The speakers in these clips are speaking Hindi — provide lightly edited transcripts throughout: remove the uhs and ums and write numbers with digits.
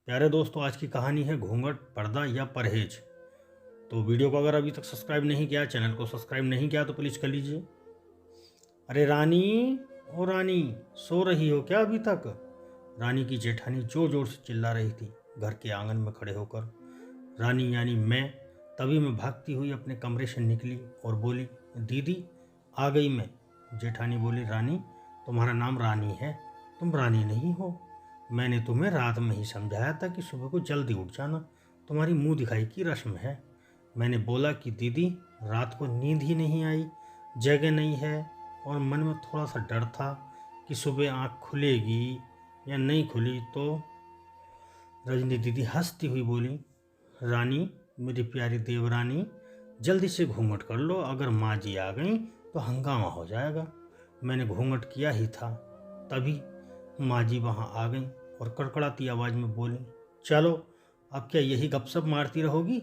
प्यारे दोस्तों, आज की कहानी है घूंघट, पर्दा या परहेज। तो वीडियो को अगर अभी तक सब्सक्राइब नहीं किया, चैनल को सब्सक्राइब नहीं किया तो प्लीज़ कर लीजिए। अरे रानी, ओ रानी, सो रही हो क्या अभी तक? रानी की जेठानी जोर जोर से चिल्ला रही थी घर के आंगन में खड़े होकर। रानी यानी मैं भागती हुई अपने कमरे से निकली और बोली, दीदी आ गई मैं। जेठानी बोली, रानी तुम्हारा नाम रानी है, तुम रानी नहीं हो। मैंने तुम्हें रात में ही समझाया था कि सुबह को जल्दी उठ जाना, तुम्हारी मुंह दिखाई की रस्म है। मैंने बोला कि दीदी रात को नींद ही नहीं आई, जगह नहीं है, और मन में थोड़ा सा डर था कि सुबह आँख खुलेगी या नहीं खुली तो। रजनी दीदी हंसती हुई बोली, रानी मेरी प्यारी देवरानी, जल्दी से घूंघट कर लो, अगर माँ जी आ गई तो हंगामा हो जाएगा। मैंने घूंघट किया ही था, तभी माँ जी वहाँ आ गई और कड़कड़ाती आवाज़ में बोली, चलो अब क्या यही गपशप मारती रहोगी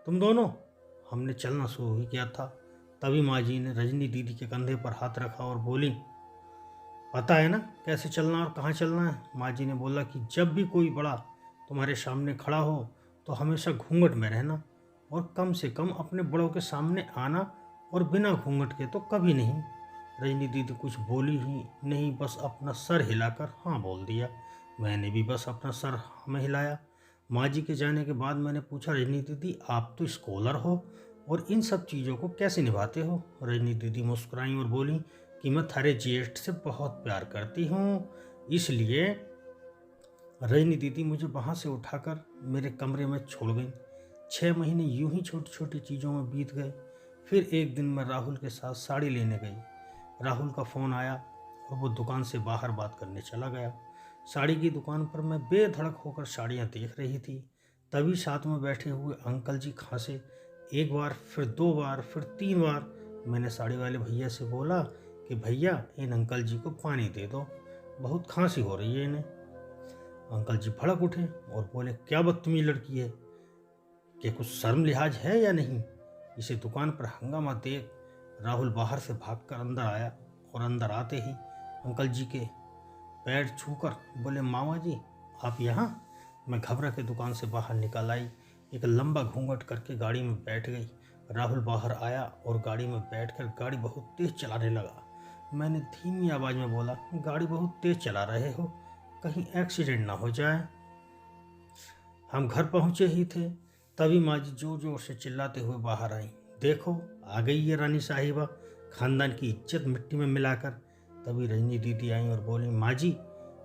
तुम दोनों? हमने चलना शुरू ही किया था, तभी माँ जी ने रजनी दीदी के कंधे पर हाथ रखा और बोली, पता है ना कैसे चलना और कहाँ चलना है? माँ जी ने बोला कि जब भी कोई बड़ा तुम्हारे सामने खड़ा हो तो हमेशा घूंघट में रहना, और कम से कम अपने बड़ों के सामने आना, और बिना घूंघट के तो कभी नहीं। रजनी दीदी कुछ बोली ही नहीं, बस अपना सर हिलाकर हाँ बोल दिया। मैंने भी बस अपना सर हाँ में हिलाया। माँ जी के जाने के बाद मैंने पूछा, रजनी दीदी आप तो स्कॉलर हो और इन सब चीज़ों को कैसे निभाते हो? रजनी दीदी मुस्कुराई और बोली कि मैं थारे जेठ से बहुत प्यार करती हूँ, इसलिए। रजनी दीदी मुझे वहाँ से उठाकर मेरे कमरे में छोड़ गई। 6 महीने यूं ही छोटी छोटी चीज़ों में बीत गए। फिर एक दिन मैं राहुल के साथ साड़ी लेने गई। राहुल का फ़ोन आया और वो दुकान से बाहर बात करने चला गया। साड़ी की दुकान पर मैं बेधड़क होकर साड़ियाँ देख रही थी, तभी साथ में बैठे हुए अंकल जी खांसे। एक बार, फिर 2 बार, फिर 3 बार। मैंने साड़ी वाले भैया से बोला कि भैया इन अंकल जी को पानी दे दो, बहुत खांसी हो रही है इन्हें। अंकल जी भड़क उठे और बोले, क्या बदतमीज लड़की है, कि कुछ शर्म लिहाज है या नहीं? इसे दुकान पर हंगामा देख राहुल बाहर से भागकर अंदर आया, और अंदर आते ही अंकल जी के पैर छूकर बोले, मामा जी आप यहाँ? मैं घबरा के दुकान से बाहर निकल आई, एक लंबा घूंघट करके गाड़ी में बैठ गई। राहुल बाहर आया और गाड़ी में बैठकर गाड़ी बहुत तेज चलाने लगा। मैंने धीमी आवाज़ में बोला, गाड़ी बहुत तेज चला रहे हो, कहीं एक्सीडेंट ना हो जाए। हम घर पहुंचे ही थे, तभी माँ जी जोर जोर से चिल्लाते हुए बाहर आई, देखो आ गई ये रानी साहिबा, खानदान की इज्जत मिट्टी में मिलाकर। तभी रजनी दीदी आई और बोली, माँ जी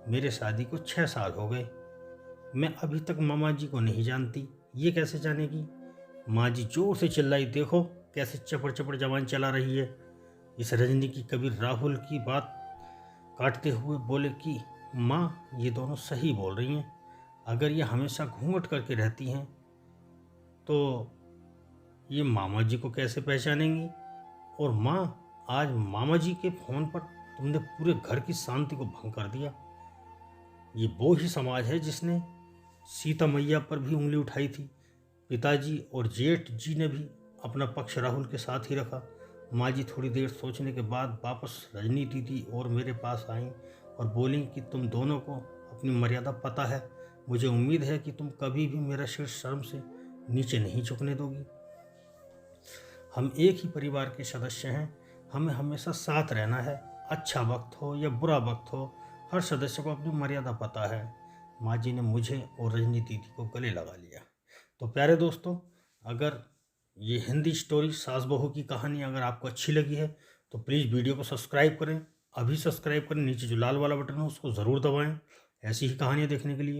मेरे शादी को 6 साल हो गए, मैं अभी तक मामा जी को नहीं जानती, ये कैसे जानेगी? माँ जी जोर से चिल्लाई, देखो कैसे चपड़ चपड़ जबान चला रही है। इस रजनी की कभी राहुल की बात काटते हुए बोले कि माँ ये दोनों सही बोल रही हैं, अगर ये हमेशा घूंघट करके रहती हैं तो ये मामा जी को कैसे पहचानेंगी? और माँ आज मामा जी के फ़ोन पर तुमने पूरे घर की शांति को भंग कर दिया। ये वो ही समाज है जिसने सीता मैया पर भी उंगली उठाई थी। पिताजी और जेठ जी ने भी अपना पक्ष राहुल के साथ ही रखा। माँ जी थोड़ी देर सोचने के बाद वापस रजनी दीदी और मेरे पास आईं और बोली कि तुम दोनों को अपनी मर्यादा पता है, मुझे उम्मीद है कि तुम कभी भी मेरा सिर शर्म से नीचे नहीं झुकने दोगी। हम एक ही परिवार के सदस्य हैं, हमें हमेशा साथ रहना है, अच्छा वक्त हो या बुरा वक्त हो, हर सदस्य को अपनी मर्यादा पता है। माँ जी ने मुझे और रजनी दीदी को गले लगा लिया। तो प्यारे दोस्तों, अगर ये हिंदी स्टोरी सास बहू की कहानी अगर आपको अच्छी लगी है तो प्लीज़ वीडियो को सब्सक्राइब करें, अभी सब्सक्राइब करें, नीचे जो लाल वाला बटन है उसको ज़रूर दबाएं ऐसी ही कहानियाँ देखने के लिए।